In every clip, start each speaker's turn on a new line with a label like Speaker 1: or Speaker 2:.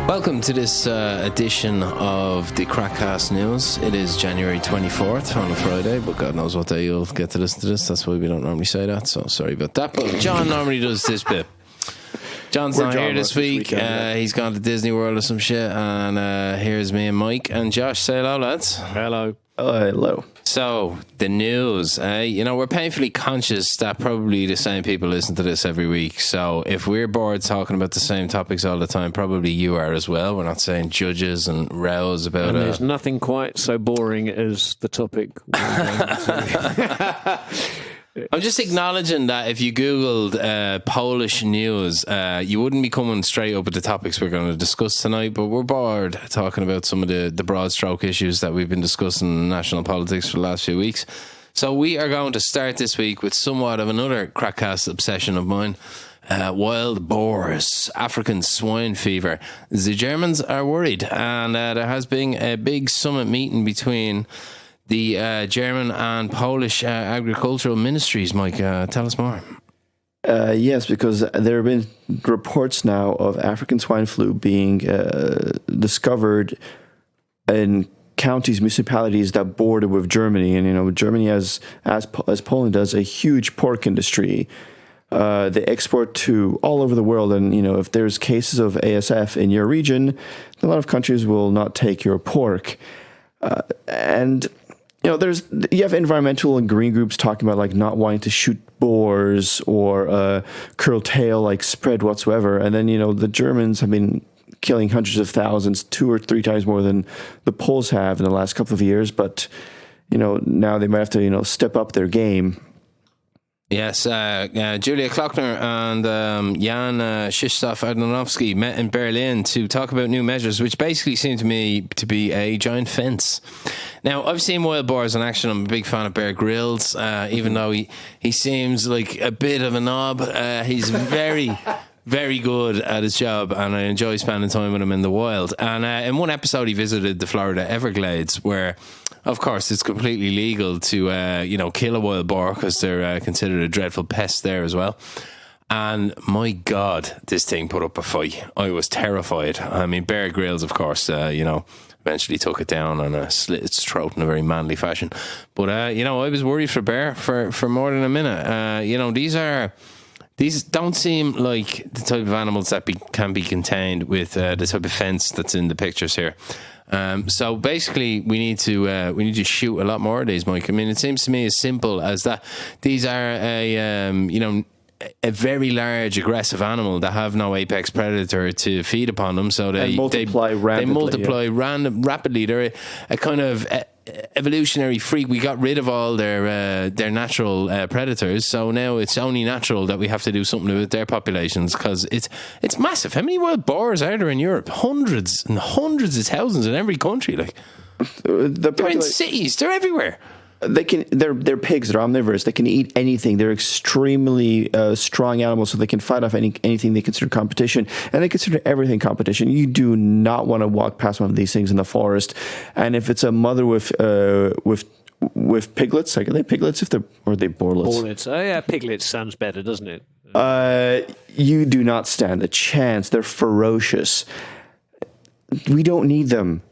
Speaker 1: Welcome to this edition of the KrakCast News. It is January 24th on a Friday, but God knows what day you'll get to listen to this. That's why we don't normally say that, so sorry about that. But John normally does this bit. John's not here this week. He's gone to Disney World or some shit. And here's me and Mike and Josh. Say hello, lads.
Speaker 2: Hello.
Speaker 3: Hello.
Speaker 1: So, the news. We're painfully conscious that probably the same people listen to this every week. So, if we're bored talking about the same topics all the time, probably you are as well. We're not saying judges and rows about it.
Speaker 2: There's nothing quite so boring as the topic.
Speaker 1: I'm just acknowledging that if you Googled Polish news, you wouldn't be coming straight up with the topics we're going to discuss tonight, but we're bored talking about some of the broad stroke issues that we've been discussing in national politics for the last few weeks. So we are going to start this week with somewhat of another KrakCast obsession of mine. Wild boars, African swine fever. The Germans are worried, and there has been a big summit meeting between the German and Polish agricultural ministries. Mike, tell us more.
Speaker 3: Yes, because there have been reports now of African swine flu being discovered in counties, municipalities that border with Germany. And, Germany, as Poland does, a huge pork industry. They export to all over the world. And, if there's cases of ASF in your region, a lot of countries will not take your pork. You have environmental and green groups talking about not wanting to shoot boars or curtail spread whatsoever. And then, the Germans have been killing hundreds of thousands, 2 or 3 times more than the Poles have in the last couple of years. But, now they might have to, step up their game.
Speaker 1: Yes, Julia Klockner and Jan Krzysztof-Ardanowski met in Berlin to talk about new measures, which basically seem to me to be a giant fence. Now, I've seen wild boars in action. I'm a big fan of Bear Grylls, even though he seems like a bit of a knob. He's very... very good at his job, and I enjoy spending time with him in the wild. And in one episode, he visited the Florida Everglades, where, of course, it's completely legal to, kill a wild boar because they're considered a dreadful pest there as well. And my God, this thing put up a fight. I was terrified. I mean, Bear Grylls, of course, eventually took it down and slit its throat in a very manly fashion. But, I was worried for Bear for more than a minute. These don't seem like the type of animals that can be contained with the type of fence that's in the pictures here. So basically, we need to shoot a lot more of these, Mike. I mean, it seems to me as simple as that. These are a very large, aggressive animal that have no apex predator to feed upon them, so they multiply rapidly. They're a kind of evolutionary freak. We got rid of all their natural predators, so now it's only natural that we have to do something with their populations, because it's massive. How many wild boars are there in Europe? Hundreds and hundreds of thousands in every country. They're in cities. They're everywhere.
Speaker 3: They're pigs. They're omnivores. They can eat anything. They're extremely strong animals, so they can fight off anything they consider competition, and they consider everything competition. You do not want to walk past one of these things in the forest, and if it's a mother with piglets, are they piglets? Or are they boarlets?
Speaker 2: Boarlets. Oh yeah, piglets sounds better, doesn't it?
Speaker 3: You do not stand a chance. They're ferocious. We don't need them.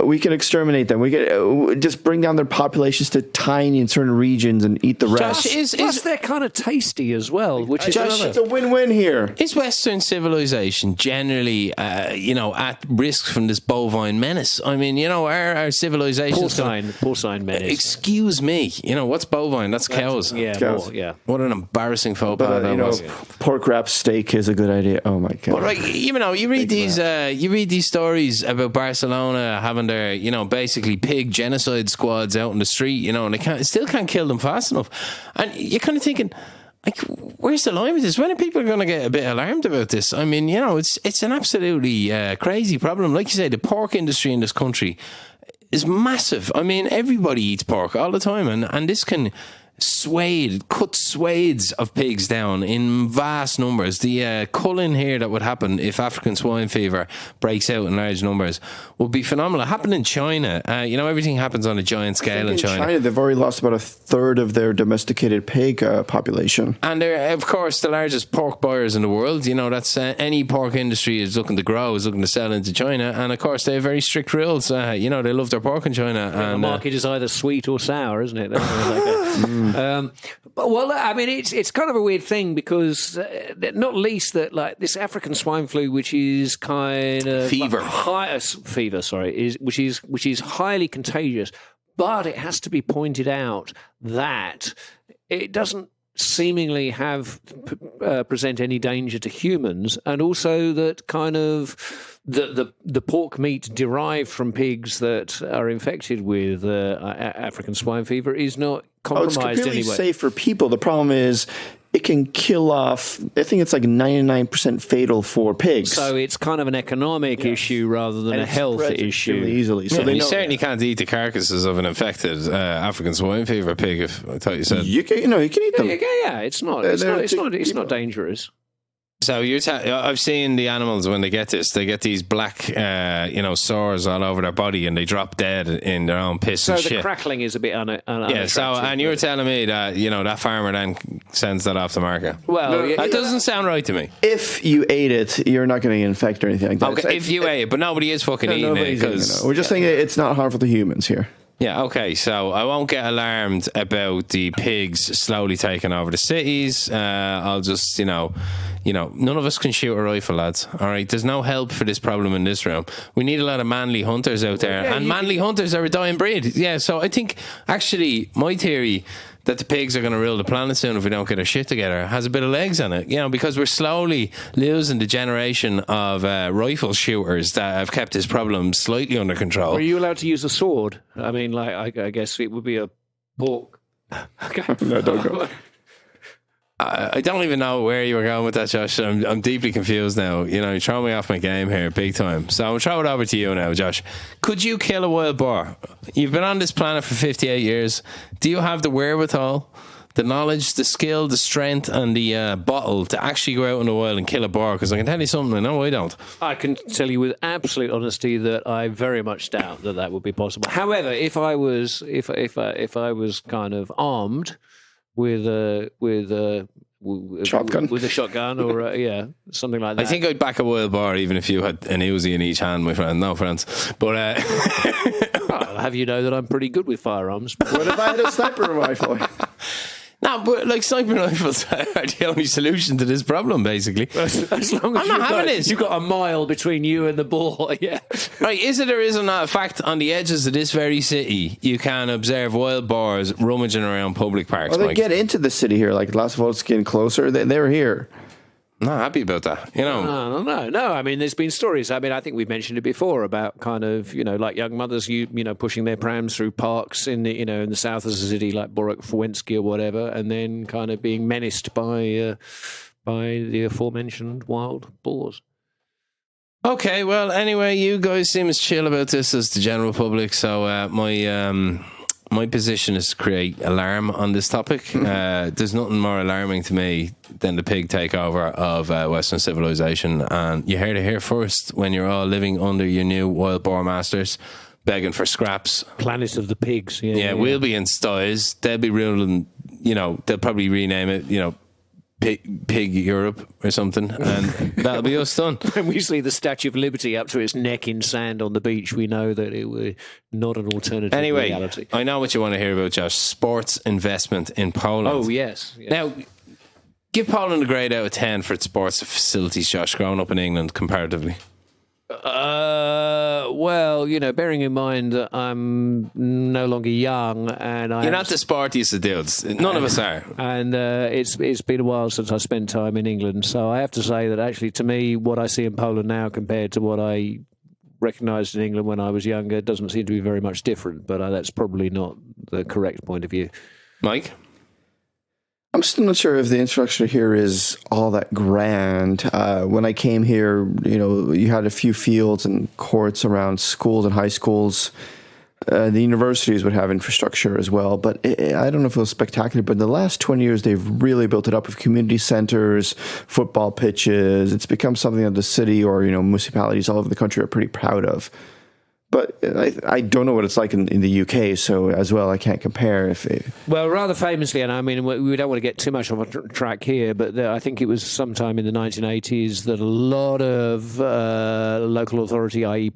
Speaker 3: We can exterminate them. We can just bring down their populations to tiny in certain regions and eat the rest.
Speaker 2: Plus, they're kind of tasty as well, which is
Speaker 3: it's a win-win here.
Speaker 1: Is Western civilization generally, at risk from this bovine menace? I mean, our civilization...
Speaker 2: Porcine menace.
Speaker 1: Excuse me. What's bovine? That's cows.
Speaker 2: Yeah,
Speaker 3: cows.
Speaker 2: More, yeah.
Speaker 1: What an embarrassing faux pas that was.
Speaker 3: Pork wrap steak is a good idea. Oh, my God.
Speaker 1: But, you read these stories about Barcelona having their, basically pig genocide squads out in the street, and they still can't kill them fast enough. And you're kind of thinking, where's the line with this? When are people going to get a bit alarmed about this? I mean, it's an absolutely crazy problem. Like you say, the pork industry in this country is massive. I mean, everybody eats pork all the time, and this can cut swathes of pigs down in vast numbers. The culling here that would happen if African swine fever breaks out in large numbers would be phenomenal. It happened in China. Everything happens on a giant scale in China.
Speaker 3: They've already lost about a third of their domesticated pig population.
Speaker 1: And they're, of course, the largest pork buyers in the world. That's any pork industry is looking to grow, is looking to sell into China. And, of course, they have very strict rules. They love their pork in China.
Speaker 2: The market is either sweet or sour, isn't it? It's kind of a weird thing because not least that like this African swine flu, which is kind of which is highly contagious, but it has to be pointed out that it doesn't seemingly present any danger to humans, and also that kind of the pork meat derived from pigs that are infected with African swine fever is not compromised
Speaker 3: it's completely
Speaker 2: anyway.
Speaker 3: safe for people. The problem is it can kill off, I think it's like 99% fatal for pigs.
Speaker 2: So it's kind of an economic issue rather than a health issue.
Speaker 3: Really easily. So
Speaker 1: you certainly can't eat the carcasses of an infected African swine fever pig. If I thought you said
Speaker 3: you can eat them.
Speaker 2: Yeah, it's not dangerous.
Speaker 1: So I've seen the animals when they get this. They get these black, sores all over their body, and they drop dead in their own piss and shit.
Speaker 2: So the crackling is a bit unattractive.
Speaker 1: Yeah. And you were telling me that that farmer then sends that off the market.
Speaker 2: Well,
Speaker 1: that doesn't sound right to me.
Speaker 3: If you ate it, you're not going to get infected or anything like that.
Speaker 1: Okay, if you ate it, but nobody is fucking eating it because
Speaker 3: we're just saying it's not harmful to humans here.
Speaker 1: Yeah, okay, so I won't get alarmed about the pigs slowly taking over the cities. I'll just, none of us can shoot a rifle, lads. All right, there's no help for this problem in this room. We need a lot of manly hunters out there, and manly hunters are a dying breed. Yeah, so I think, actually, my theory that the pigs are going to rule the planet soon if we don't get our shit together has a bit of legs on it, because we're slowly losing the generation of rifle shooters that have kept this problem slightly under control.
Speaker 2: Are you allowed to use a sword? I mean, I guess it would be a pork. Okay.
Speaker 3: No, don't go.
Speaker 1: I don't even know where you were going with that, Josh. I'm deeply confused now. You're throwing me off my game here big time. So I'm throwing it over to you now, Josh. Could you kill a wild boar? You've been on this planet for 58 years. Do you have the wherewithal, the knowledge, the skill, the strength, and the bottle to actually go out in the wild and kill a boar? Because I can tell you something, I don't.
Speaker 2: I can tell you with absolute honesty that I very much doubt that would be possible. However, if I was kind of armed with a
Speaker 3: shotgun,
Speaker 2: with a shotgun, or something like that.
Speaker 1: I think I'd back a wild boar even if you had an Uzi in each hand, my friend. No friends, but
Speaker 2: I'll have you know that I'm pretty good with firearms.
Speaker 3: What if I had a sniper rifle?
Speaker 1: No, but like sniper rifles are the only solution to this problem, basically.
Speaker 2: As long as you've got a mile between you and the boar, yeah.
Speaker 1: Right, is it or is it not a fact on the edges of this very city you can observe wild boars rummaging around public parks?
Speaker 3: Well, they
Speaker 1: Mike?
Speaker 3: get into the city here, like Las Vegas getting closer. They're here.
Speaker 1: I'm not happy about that,
Speaker 2: No. I mean, there's been stories. I mean, I think we've mentioned it before about kind of, like young mothers, pushing their prams through parks in the, in the south of the city, like Borak-Fawensky or whatever, and then kind of being menaced by the aforementioned wild boars.
Speaker 1: Okay, well, anyway, you guys seem as chill about this as the general public, so my position is to create alarm on this topic. There's nothing more alarming to me than the pig takeover of Western civilization. And you heard it here first when you're all living under your new wild boar masters, begging for scraps.
Speaker 2: Planet of the pigs.
Speaker 1: Yeah, we'll be in styes. They'll be ruling, they'll probably rename it, Pig Europe or something, and that'll be us done.
Speaker 2: When we see the Statue of Liberty up to its neck in sand on the beach, we know that it was not an alternative reality.
Speaker 1: I know what you want to hear about, Josh. Sports investment in Poland.
Speaker 2: Oh, yes.
Speaker 1: Now, give Poland a grade out of 10 for its sports facilities, Josh, growing up in England comparatively.
Speaker 2: Well, bearing in mind that I'm no longer young, and
Speaker 1: you're not the sportiest of dudes. None of us are.
Speaker 2: And it's been a while since I spent time in England, so I have to say that actually, to me, what I see in Poland now compared to what I recognised in England when I was younger doesn't seem to be very much different. But that's probably not the correct point of view.
Speaker 1: Mike?
Speaker 3: I'm still not sure if the infrastructure here is all that grand. When I came here, you had a few fields and courts around schools and high schools. the universities would have infrastructure as well, but I don't know if it was spectacular. But in the last 20 years, they've really built it up with community centers, football pitches. It's become something that the city or municipalities all over the country are pretty proud of. But I don't know what it's like in the UK, so as well, I can't compare.
Speaker 2: Well, rather famously, and I mean, we don't want to get too much on a track here, but I think it was sometime in the 1980s that a lot of local authority, i.e.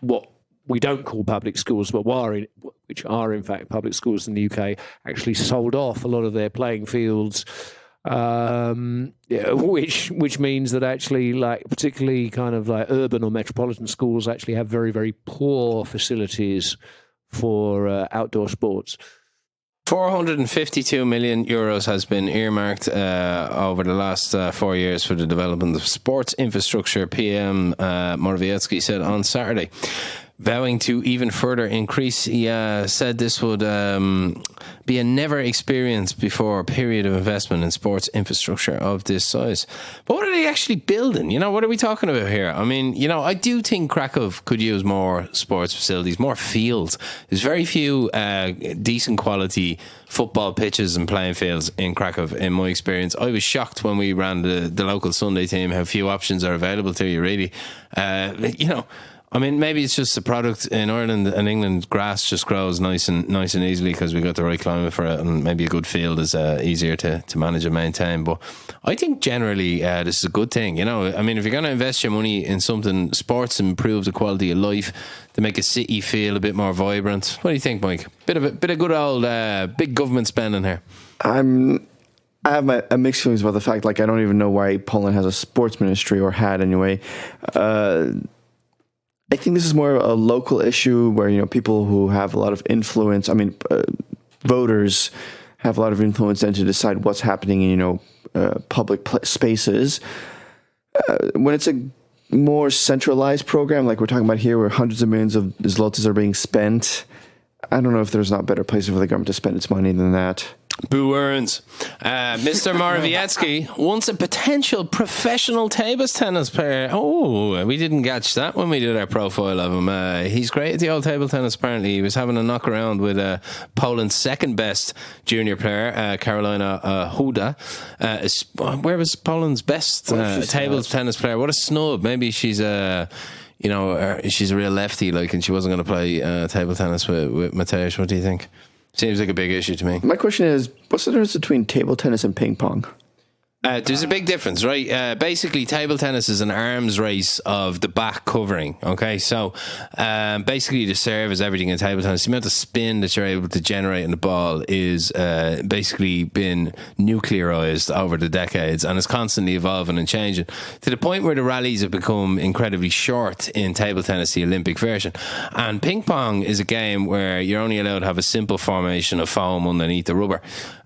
Speaker 2: what we don't call public schools, but which are in fact public schools in the UK, actually sold off a lot of their playing fields. Which means that actually, like particularly kind of like urban or metropolitan schools actually have very, very poor facilities for outdoor sports.
Speaker 1: 452 million euros has been earmarked over the last 4 years for the development of sports infrastructure, PM Morawiecki said on Saturday. Vowing to even further increase, he said this would be a never experienced before period of investment in sports infrastructure of this size. But what are they actually building? What are we talking about here? I mean, I do think Krakow could use more sports facilities, more fields. There's very few decent quality football pitches and playing fields in Krakow, in my experience. I was shocked when we ran the local Sunday team how few options are available to you, really. I mean, maybe it's just the product in Ireland and England. Grass just grows nice and easily because we got the right climate for it, and maybe a good field is easier to manage and maintain. But I think generally this is a good thing. I mean, if you're going to invest your money in something, sports improve the quality of life to make a city feel a bit more vibrant. What do you think, Mike? Bit of good old big government spending here.
Speaker 3: I have a mixed feelings about the fact, I don't even know why Poland has a sports ministry, or had anyway. I think this is more a local issue where, people who have a lot of influence, voters have a lot of influence then to decide what's happening in, public spaces. When it's a more centralized program, like we're talking about here, where hundreds of millions of zlotys are being spent, I don't know if there's not better places for the government to spend its money than that.
Speaker 1: Boars. Mr. Morawiecki, once a potential professional table tennis player. Oh, we didn't catch that when we did our profile of him. He's great at the old table tennis, apparently. He was having a knock around with Poland's second best junior player, Karolina Huda. Where was Poland's best table tennis player? What a snub. Maybe she's she's a real lefty, and she wasn't going to play table tennis with Mateusz. What do you think? Seems like a big issue to me.
Speaker 3: My question is, what's the difference between table tennis and ping pong?
Speaker 1: There's a big difference, right? Basically, table tennis is an arms race of the back covering, okay? So, basically, the serve is everything in table tennis. The amount of spin that you're able to generate in the ball is basically been nuclearized over the decades, and it's constantly evolving and changing to the point where the rallies have become incredibly short in table tennis, the Olympic version. And ping pong is a game where you're only allowed to have a simple formation of foam underneath the rubber.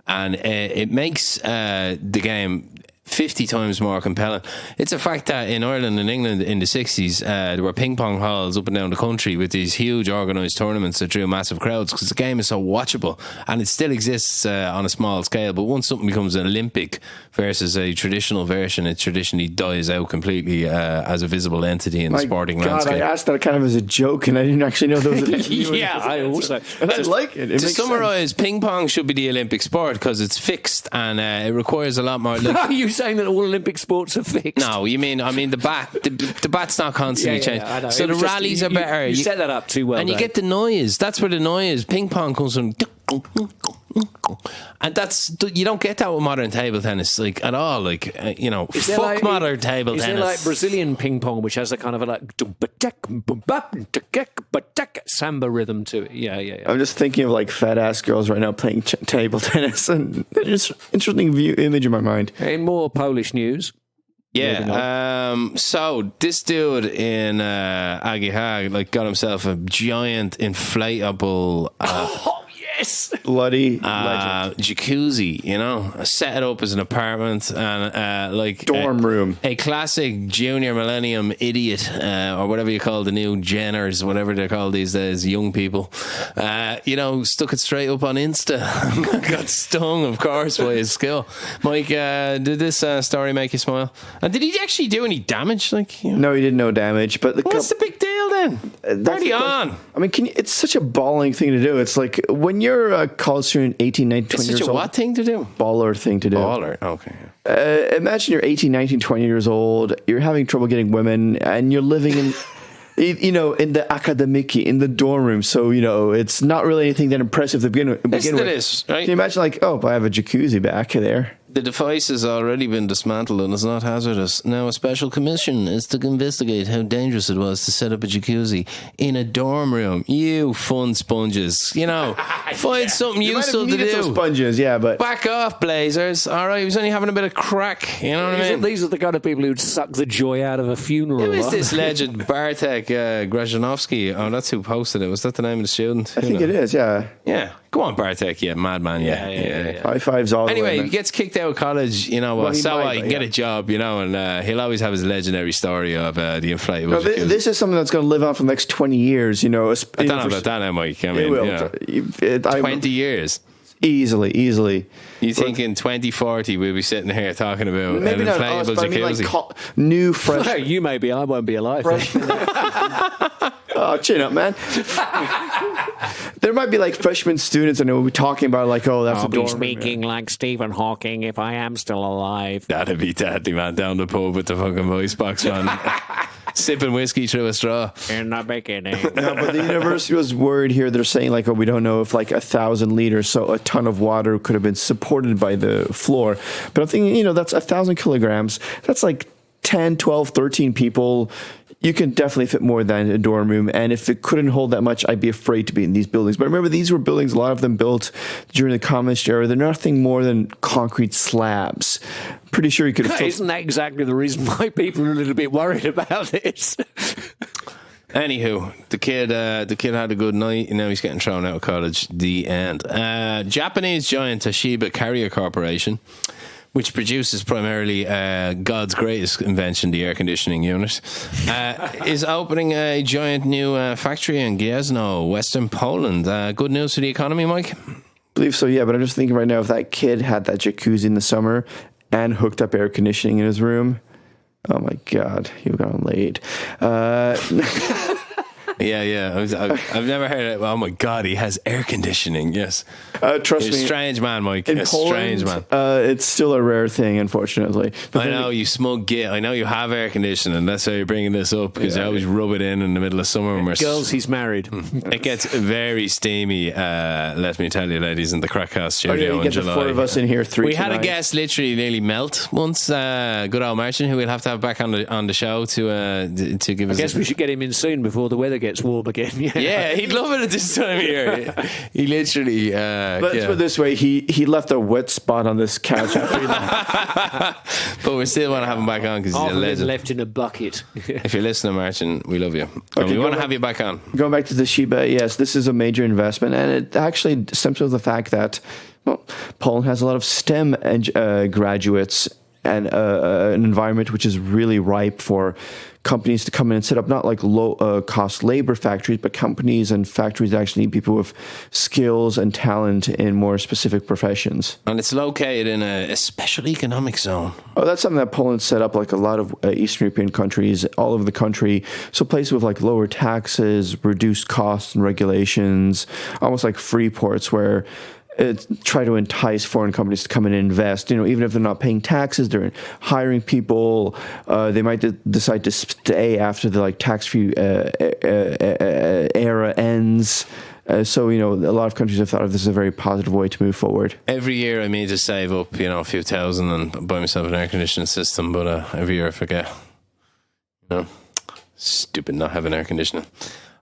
Speaker 1: And it makes the game 50 times more compelling. It's a fact that in Ireland and England in the 60s, there were ping pong halls up and down the country with these huge organised tournaments that drew massive crowds because the game is so watchable, and it still exists on a small scale. But once something becomes an Olympic versus a traditional version, it traditionally dies out completely as a visible entity in the sporting landscape.
Speaker 3: I asked that kind of as a joke, and I didn't actually know there was a
Speaker 1: yeah, I also.
Speaker 3: And I like it.
Speaker 1: To summarise, ping pong should be the Olympic sport because it's fixed and it requires a lot more.
Speaker 2: Are you saying that all Olympic sports are fixed?
Speaker 1: No, the bat. The bat's not constantly changing. So the rallies are better.
Speaker 2: You set that up too well,
Speaker 1: and you get the noise. That's where the noise. Ping pong comes from. And you don't get that with modern table tennis at all. Fuck modern table tennis.
Speaker 2: Is there like Brazilian ping pong, which has a kind of a samba rhythm to it? Yeah.
Speaker 3: I'm just thinking of fat ass girls right now playing table tennis, and just interesting image in my mind.
Speaker 2: In more Polish news.
Speaker 1: Yeah. So this dude in Agihag got himself a giant inflatable.
Speaker 3: Bloody
Speaker 1: jacuzzi, set it up as an apartment and
Speaker 3: dorm room.
Speaker 1: A classic junior millennium idiot or whatever you call the new Jenners, whatever they're called these days, young people. Stuck it straight up on Insta. Got stung, of course, by his skill. Mike, did this story make you smile? And did he actually do any damage?
Speaker 3: No, he did no damage. But
Speaker 1: what's the big deal on. Party on.
Speaker 3: I mean, it's such a balling thing to do. It's like when you're a college student, 18, 19, 20 years old.
Speaker 1: It's such a what thing to do?
Speaker 3: Baller thing to do.
Speaker 1: Baller, okay.
Speaker 3: Imagine you're 18, 19, 20 years old. You're having trouble getting women, and you're living in... in the akademiki, in the dorm room. So, it's not really anything that impressive to begin with.
Speaker 1: It is, right?
Speaker 3: Can you imagine, I have a jacuzzi back there?
Speaker 1: The device has already been dismantled and is not hazardous. Now, a special commission is to investigate how dangerous it was to set up a jacuzzi in a dorm room. You fun sponges. Find something useful to do.
Speaker 3: Those sponges, yeah, but...
Speaker 1: Back off, Blazers. All right, he was only having a bit of crack. You know what I mean?
Speaker 2: These are the kind of people who'd suck the joy out of a funeral.
Speaker 1: Who is this legend? Bartek Grajanovsky. Oh, that's who posted it. Was that the name of the student?
Speaker 3: I think it is, yeah.
Speaker 1: Yeah. Go on, Bartek. Yeah, madman. Yeah.
Speaker 3: High fives all the way.
Speaker 1: Anyway, he gets kicked out of college, he can get a job, and he'll always have his legendary story of the inflatable.
Speaker 3: No, this is something that's going to live on for the next 20 years,
Speaker 1: I don't know about that now, Mike. I mean, 20 years.
Speaker 3: Easily.
Speaker 1: You think in 2040 we'll be sitting here talking about
Speaker 3: maybe
Speaker 1: an
Speaker 3: not
Speaker 1: inflatable
Speaker 3: us, but
Speaker 1: jacuzzi?
Speaker 3: New fresh.
Speaker 2: You may be, I won't be alive.
Speaker 3: Oh, chin up, man. There might be freshman students, and we'll be talking about that's
Speaker 2: I'll
Speaker 3: a
Speaker 2: be
Speaker 3: dorm
Speaker 2: speaking like Stephen Hawking if I am still alive.
Speaker 1: That'd be deadly, man. Down the pub with the fucking voice box on, sipping whiskey through a straw.
Speaker 2: In the beginning.
Speaker 3: No, but the university was worried here. They're saying we don't know if 1,000 liters, so a ton of water could have been supported by the floor. But I'm thinking, that's 1,000 kilograms. That's 10, 12, 13 people. You can definitely fit more than a dorm room. And if it couldn't hold that much, I'd be afraid to be in these buildings. But remember, these were buildings, a lot of them built during the communist era. They're nothing more than concrete slabs. Pretty sure you could...
Speaker 2: Isn't that exactly the reason why people are a little bit worried about this?
Speaker 1: Anywho, the kid had a good night, and now he's getting thrown out of college. The end. Japanese giant Toshiba Carrier Corporation, which produces primarily God's greatest invention, the air conditioning unit, is opening a giant new factory in Gniezno, Western Poland. Good news for the economy, Mike?
Speaker 3: I believe so, yeah, but I'm just thinking right now, if that kid had that jacuzzi in the summer and hooked up air conditioning in his room, oh my God, he would have gone laid.
Speaker 1: Yeah. I've never heard it. Oh my God, he has air conditioning. Yes.
Speaker 3: Trust
Speaker 1: You're
Speaker 3: me.
Speaker 1: A strange man, Mike.
Speaker 3: In Poland,
Speaker 1: strange man.
Speaker 3: It's still a rare thing, unfortunately. But
Speaker 1: I know, you smug git. I know you have air conditioning. That's why you're bringing this up, because I always rub it in the middle of summer. When
Speaker 2: Girls, he's married.
Speaker 1: It gets very steamy, let me tell you, ladies, in the KrakCast studio
Speaker 3: you
Speaker 1: in
Speaker 3: get
Speaker 1: July.
Speaker 3: The four of us in here, three
Speaker 1: We
Speaker 3: tonight.
Speaker 1: had a guest literally nearly melt once, good old Martin, who we'll have to have back on the show to give us...
Speaker 2: I guess we should get him in soon before the weather gets warm again.
Speaker 1: Yeah, he'd love it at this time of year. He literally...
Speaker 3: Let's put it this way, he left a wet spot on this couch after
Speaker 1: but we still want to have him back on because he's a legend.
Speaker 2: Left in a bucket.
Speaker 1: If you're listening, Martin, we love you. And we want to have you back on.
Speaker 3: Going back to the Toshiba, yes, this is a major investment, and it actually stems from the fact that Poland has a lot of STEM graduates and an environment which is really ripe for companies to come in and set up not low cost labor factories, but companies and factories that actually need people with skills and talent in more specific professions.
Speaker 1: And it's located in a special economic zone.
Speaker 3: Oh, that's something that Poland set up, like a lot of Eastern European countries all over the country. So places with lower taxes, reduced costs and regulations, almost like free ports where try to entice foreign companies to come in and invest. Even if they're not paying taxes, they're hiring people. They might decide to stay after the tax-free era ends. So, a lot of countries have thought of this as a very positive way to move forward.
Speaker 1: Every year I mean to save up, a few thousand and buy myself an air conditioning system, but every year I forget. Stupid not having air conditioning.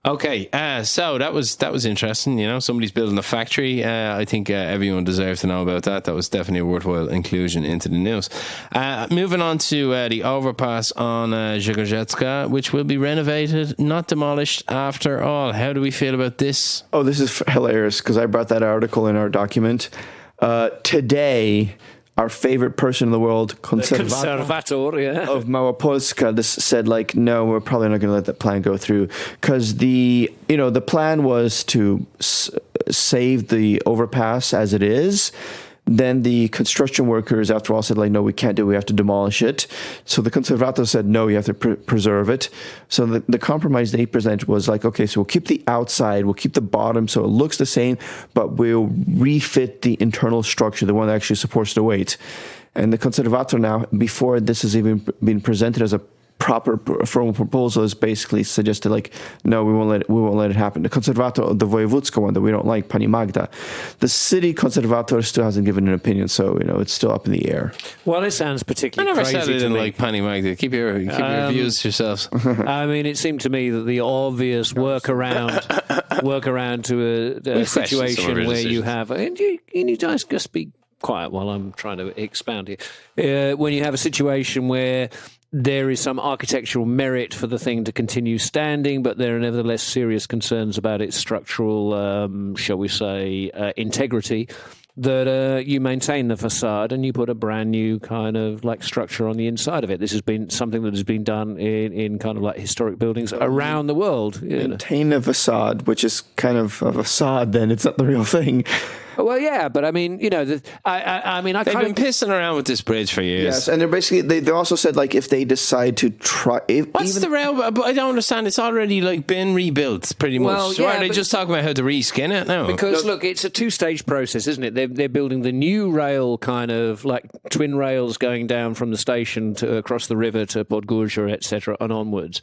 Speaker 1: Okay, so that was interesting. Somebody's building a factory. I think everyone deserves to know about that. That was definitely a worthwhile inclusion into the news. Moving on to the overpass on Żegorzycka, which will be renovated, not demolished after all. How do we feel about this?
Speaker 3: Oh, this is hilarious because I brought that article in our document. Today, our favorite person in the world,
Speaker 2: conservator
Speaker 3: of Małopolska, this said no, we're probably not going to let that plan go through because the plan was to save the overpass as it is, Then the construction workers, after all, said, like, no, we can't do it. We have to demolish it. So the Conservator said, no, you have to preserve it. So the compromise they presented was like, okay, so we'll keep the outside, we'll keep the bottom so it looks the same, but we'll refit the internal structure, the one that actually supports the weight. And the Conservator now, before this has even been presented as a proper formal proposal, is basically suggested, like, no, we won't let it happen. The Conservator, the Wojewódzka one that we don't like, Pani Magda, the city Conservator still hasn't given an opinion, so it's still up in the air.
Speaker 2: Well, it sounds particularly crazy.
Speaker 1: I never said I didn't like Pani Magda. Keep your views to yourselves.
Speaker 2: I mean, it seemed to me that the obvious workaround to a situation where you have, and you guys just be quiet while I'm trying to expound here. When you have a situation where there is some architectural merit for the thing to continue standing, but there are nevertheless serious concerns about its structural, shall we say, integrity, that you maintain the facade and you put a brand new kind of like structure on the inside of it. This has been something that has been done in kind of like historic buildings around the world.
Speaker 3: Maintain a facade, which is kind of a facade, then it's not the real thing.
Speaker 2: Well, yeah, but I mean, I mean,
Speaker 1: they've been pissing around with this bridge for years.
Speaker 3: Yes, and they're basically they also said, like, if they decide to try,
Speaker 1: what's the rail? But I don't understand. It's already like been rebuilt pretty much.
Speaker 2: Well,
Speaker 1: so are they just talking about how to reskin it now?
Speaker 2: Because look, it's a two-stage process, isn't it? They're building the new rail, kind of like twin rails going down from the station to across the river to Podgórze, etc., and onwards.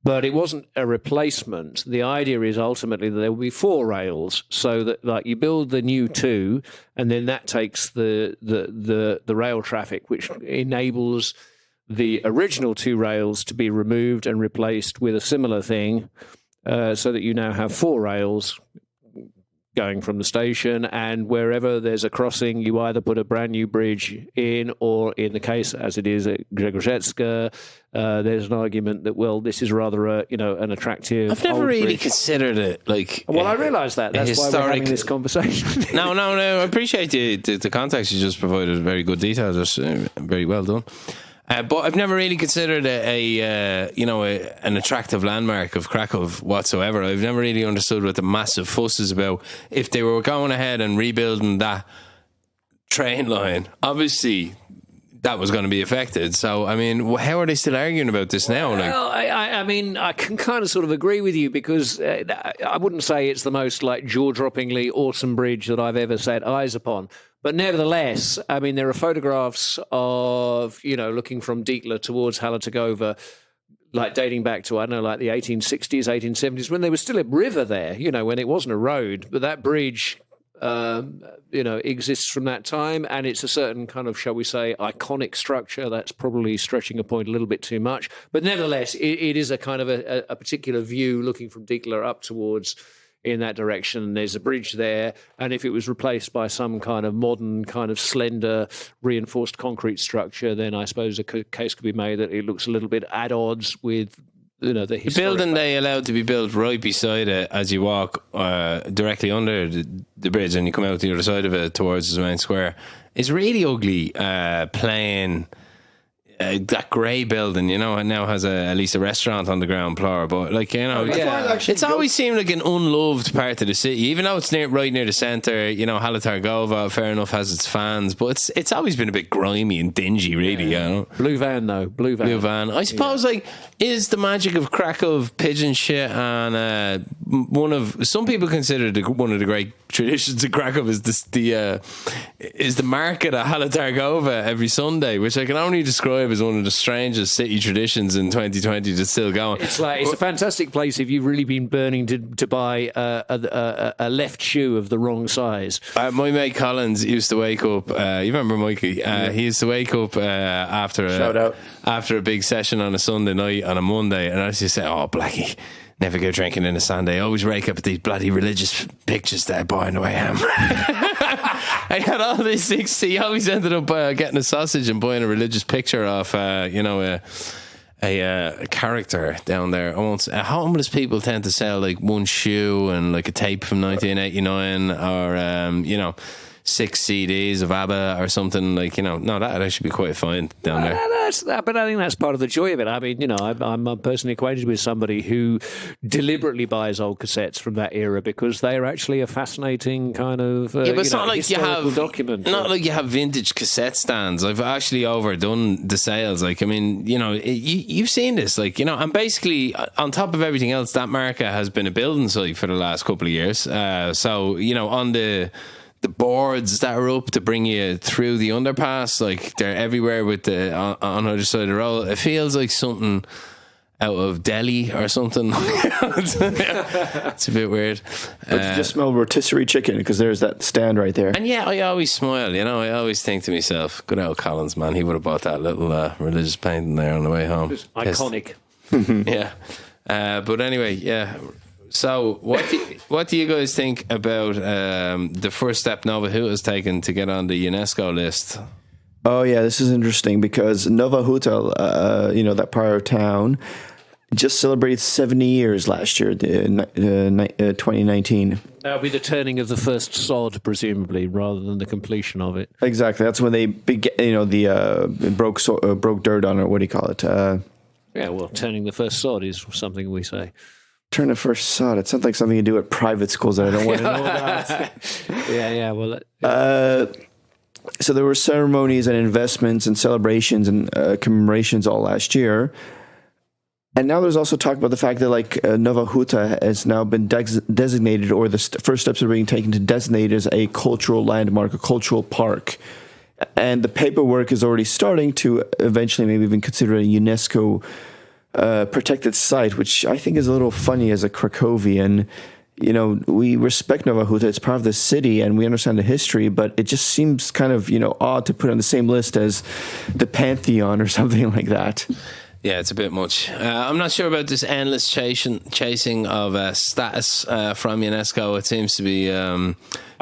Speaker 2: But it wasn't a replacement. The idea is ultimately that there will be 4 rails, so that like you build the new 2, and then that takes the rail traffic, which enables the original 2 rails to be removed and replaced with a similar thing, so that you now have 4 rails going from the station, and wherever there's a crossing, you either put a brand new bridge in, or in the case as it is at Grzegorzycka, there's an argument that, well, this is rather an attractive.
Speaker 1: I've never really
Speaker 2: bridge.
Speaker 1: Considered it like.
Speaker 2: Well, I realise that. That's why we're having this conversation.
Speaker 1: No. I appreciate the context you just provided. Very good detail. Just very well done. But I've never really considered an attractive landmark of Krakow whatsoever. I've never really understood what the massive fuss is about. If they were going ahead and rebuilding that train line, obviously that was going to be affected. So, I mean, how are they still arguing about this now?
Speaker 2: Well, I mean, I can kind of sort of agree with you, because I wouldn't say it's the most like jaw-droppingly awesome bridge that I've ever set eyes upon. But nevertheless, I mean, there are photographs of, looking from Dietler towards Halatagova, like dating back to, I don't know, like the 1860s, 1870s, when there was still a river there, when it wasn't a road. But that bridge, exists from that time, and it's a certain kind of, shall we say, iconic structure. That's probably stretching a point a little bit too much. But nevertheless, it is a kind of a particular view looking from Dietler up towards in that direction. There's a bridge there, and if it was replaced by some kind of modern, kind of slender, reinforced concrete structure, then I suppose a case could be made that it looks a little bit at odds with the
Speaker 1: building they allowed to be built right beside it as you walk directly under the bridge, and you come out the other side of it towards the main square. It's really ugly, plain. That grey building, it now has at least a restaurant on the ground floor, but it's always seemed like an unloved part of the city, even though it's right near the centre. Halatargova, fair enough, has its fans, but it's always been a bit grimy and dingy, really.
Speaker 2: Blue van, though. Blue van.
Speaker 1: I suppose, is the magic of Krakow pigeon shit, and some people consider one of the great traditions of Krakow is the market at Halatargova every Sunday, which I can only describe as one of the strangest city traditions in 2020 that's still going.
Speaker 2: It's a fantastic place if you've really been burning to buy a left shoe of the wrong size.
Speaker 1: My mate Collins used to wake up. You remember Mikey? He used to wake up after a big session on a Sunday night on a Monday, and I used to say, "Oh, Blackie, never go drinking in a Sunday. Always rake up at these bloody religious pictures that I buy on the way home." I had all these things. He always ended up getting a sausage and buying a religious picture off, a character down there. Homeless people tend to sell like one shoe and like a tape from 1989, or 6 CDs of ABBA or something, like, you know, no, that'd actually be quite fine down there.
Speaker 2: But I think that's part of the joy of it. I mean, you know, I'm personally acquainted with somebody who deliberately buys old cassettes from that era because they are actually a fascinating kind of
Speaker 1: but it's not like you have
Speaker 2: document.
Speaker 1: Not like you have vintage cassette stands. I've actually overdone the sales. Like, I mean, you know, you've seen this, like, you know, and basically on top of everything else, that market has been a building site for the last couple of years. So, you know, on the boards that are up to bring you through the underpass, like, they're everywhere with the on the other side of the road. It feels like something out of Delhi or something. It's a bit weird.
Speaker 3: But you just smell rotisserie chicken because there's that stand right there.
Speaker 1: And yeah, I always smile, you know. I always think to myself, good old Collins, man, he would have bought that little religious painting there on the way home.
Speaker 2: It's iconic.
Speaker 1: Yeah. But anyway, yeah. So, what do you guys think about the first step Nova Huta has taken to get on the UNESCO list?
Speaker 3: Oh yeah, this is interesting because Nova Huta, you know, that prior town, just celebrated 70 years last year, 2019.
Speaker 2: That'll be the turning of the first sod, presumably, rather than the completion of it.
Speaker 3: Exactly, that's when they you know, the broke dirt on it. What do you call it?
Speaker 2: Yeah, well, turning the first sod is something we say.
Speaker 3: Turn the first sod. It sounds like something you do at private schools that I don't want to know about.
Speaker 2: Yeah. Well,
Speaker 3: so there were ceremonies and investments and celebrations and commemorations all last year. And now there's also talk about the fact that, like, Nova Huta has now been designated, or the first steps are being taken to designate as a cultural landmark, a cultural park. And the paperwork is already starting to eventually maybe even consider a UNESCO protected site, which I think is a little funny as a Krakowian. You know, we respect Nova Huta, it's part of the city, and we understand the history, but it just seems kind of, you know, odd to put on the same list as the Pantheon or something like that.
Speaker 1: Yeah, it's a bit much. I'm not sure about this endless chasing of status from UNESCO. It seems to be...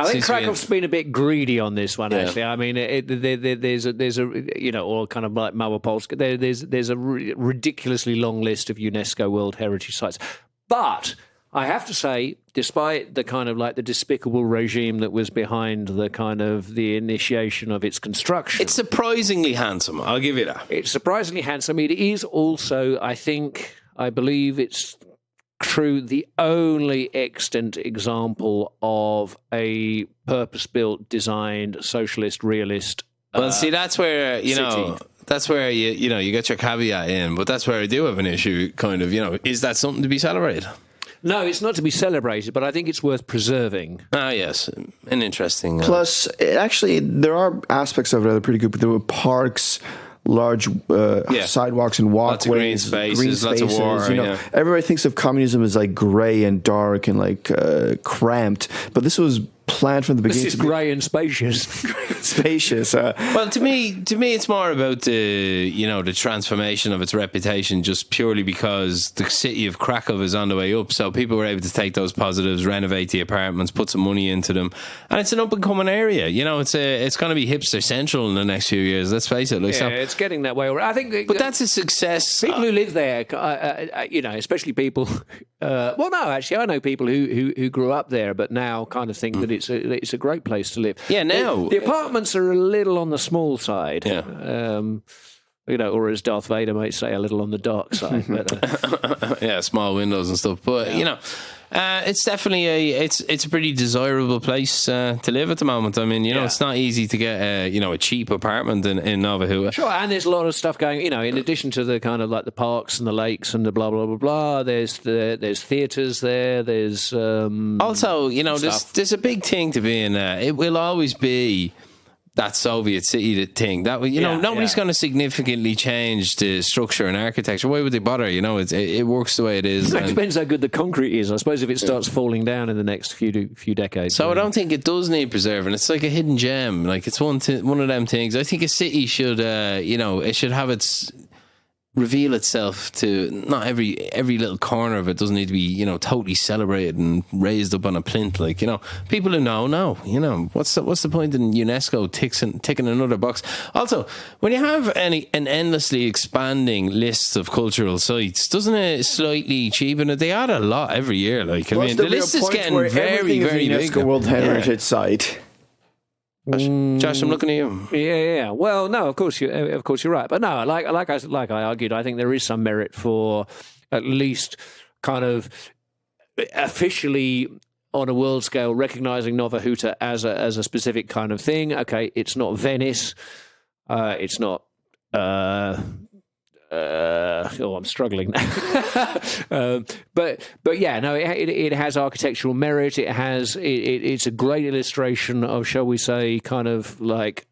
Speaker 2: I think Krakow's been a bit greedy on this one, actually. I mean, there's a you know, or kind of like Małopolska, there's a ridiculously long list of UNESCO World Heritage Sites. But I have to say, despite the kind of like the despicable regime that was behind the kind of the initiation of its construction,
Speaker 1: it's surprisingly handsome. I'll give you that.
Speaker 2: It's surprisingly handsome. It is also, I believe it's true, the only extant example of a purpose-built, designed, socialist, realist.
Speaker 1: Well, see, that's where, you know, that's where you know, you get your caveat in, but that's where I do have an issue, kind of, you know, is that something to be celebrated?
Speaker 2: No, it's not to be celebrated, but I think it's worth preserving.
Speaker 1: Ah, yes, an interesting.
Speaker 3: Plus, actually, there are aspects of it that are pretty good, but there were parks, large sidewalks and walkways,
Speaker 1: lots of green spaces, lots of water.
Speaker 3: You know, everybody thinks of communism as like grey and dark and like cramped, but this was planned from the beginning.
Speaker 2: This is grey and spacious.
Speaker 3: Spacious.
Speaker 1: Well, to me, it's more about the transformation of its reputation, just purely because the city of Krakow is on the way up. So people were able to take those positives, renovate the apartments, put some money into them, and it's an up and coming area. You know, it's going to be hipster central in the next few years. Let's face it. Like,
Speaker 2: yeah, it's getting that way. I think,
Speaker 1: but that's a success.
Speaker 2: People who live there, you know, especially people. Well, no, actually, I know people who grew up there, but now kind of think that it's a great place to live.
Speaker 1: Yeah, now
Speaker 2: the apartments are a little on the small side.
Speaker 1: Yeah.
Speaker 2: You know, or as Darth Vader might say, a little on the dark side. But,
Speaker 1: yeah, small windows and stuff. But you know, it's definitely it's a pretty desirable place to live at the moment. I mean, you know, it's not easy to get a cheap apartment in Nova Huta.
Speaker 2: Sure, and there's a lot of stuff going. You know, in addition to the kind of like the parks and the lakes and the blah blah blah blah. There's theatres there. There's
Speaker 1: also, you know, there's a big thing to be in. It will always be that Soviet city thing. That, you know, nobody's going to significantly change the structure and architecture. Why would they bother? You know, it works the way it is.
Speaker 2: It depends how good the concrete is. I suppose if it starts falling down in the next few decades.
Speaker 1: So I don't think it does need preserving. It's like a hidden gem. Like, it's one of them things. I think a city should, it should have its reveal itself to not every little corner of it doesn't need to be, you know, totally celebrated and raised up on a plinth. Like, you know, people who know, you know, what's the point in UNESCO ticking another box? Also, when you have an endlessly expanding list of cultural sites, doesn't it slightly cheapen it? They add a lot every year. Like, I mean, the list is getting very, very big.
Speaker 3: UNESCO World Heritage Site.
Speaker 1: Josh, I'm looking at you.
Speaker 2: Yeah. Well, no, of course you're right. But no, like I argued, I think there is some merit for at least kind of officially on a world scale recognizing Nova Huta as a specific kind of thing. Okay, it's not Venice. It's not. I'm struggling now. But yeah, no, it has architectural merit. It's a great illustration of, shall we say, kind of like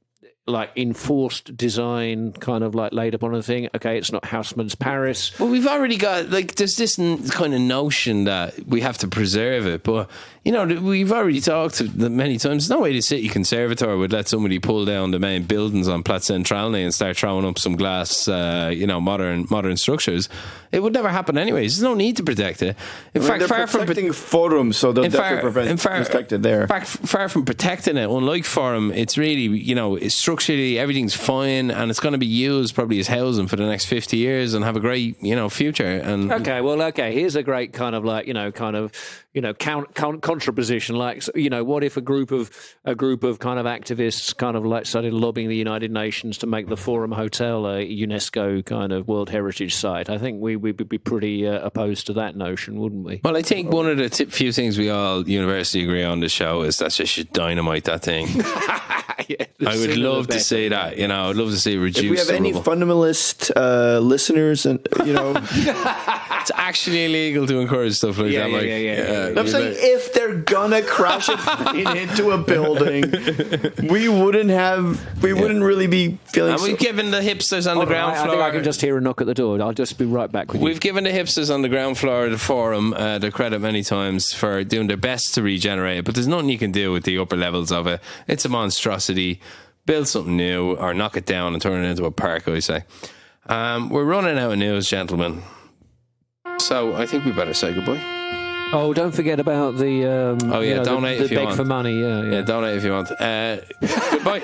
Speaker 2: enforced design, kind of like laid upon a thing. Okay, it's not Haussmann's Paris.
Speaker 1: Well, we've already got, like, there's this kind of notion that we have to preserve it, but, you know, we've already talked many times. There's no way the city conservator would let somebody pull down the main buildings on Plaza Centralne and start throwing up some glass, modern structures. It would never happen anyways. There's no need to protect it. In fact,
Speaker 3: they're protecting Forum, so they'll definitely protect it there.
Speaker 1: In fact, far from protecting it, unlike Forum, it's really, it's structurally, everything's fine, and it's going to be used probably as housing for the next 50 years and have a great, future. And
Speaker 2: here's a great kind of like, contraposition. Like, what if a group of kind of activists kind of like started lobbying the United Nations to make the Forum Hotel a UNESCO kind of World Heritage Site? I think we would be pretty opposed to that notion, wouldn't we?
Speaker 1: Well, I think one of the few things we all universally agree on the show is that you should dynamite that thing. I would love to see that. I'd love to see it reduced.
Speaker 3: If we have any fundamentalist listeners, and
Speaker 1: it's actually illegal to encourage stuff like that.
Speaker 3: I'm saying if they're gonna crash it into a building, we wouldn't really be feeling.
Speaker 1: And we've given the hipsters on the ground floor.
Speaker 2: I think I can just hear a knock at the door. I'll just be right back with you.
Speaker 1: We've given the hipsters on the ground floor of the Forum the credit many times for doing their best to regenerate it, but there's nothing you can do with the upper levels of it. It's a monstrosity. Build something new or knock it down and turn it into a park, I say. We're running out of news, gentlemen. So I think we better say goodbye.
Speaker 2: Oh, don't forget about the
Speaker 1: donate if you
Speaker 2: beg
Speaker 1: want.
Speaker 2: for money. Yeah,
Speaker 1: donate if you want. Goodbye.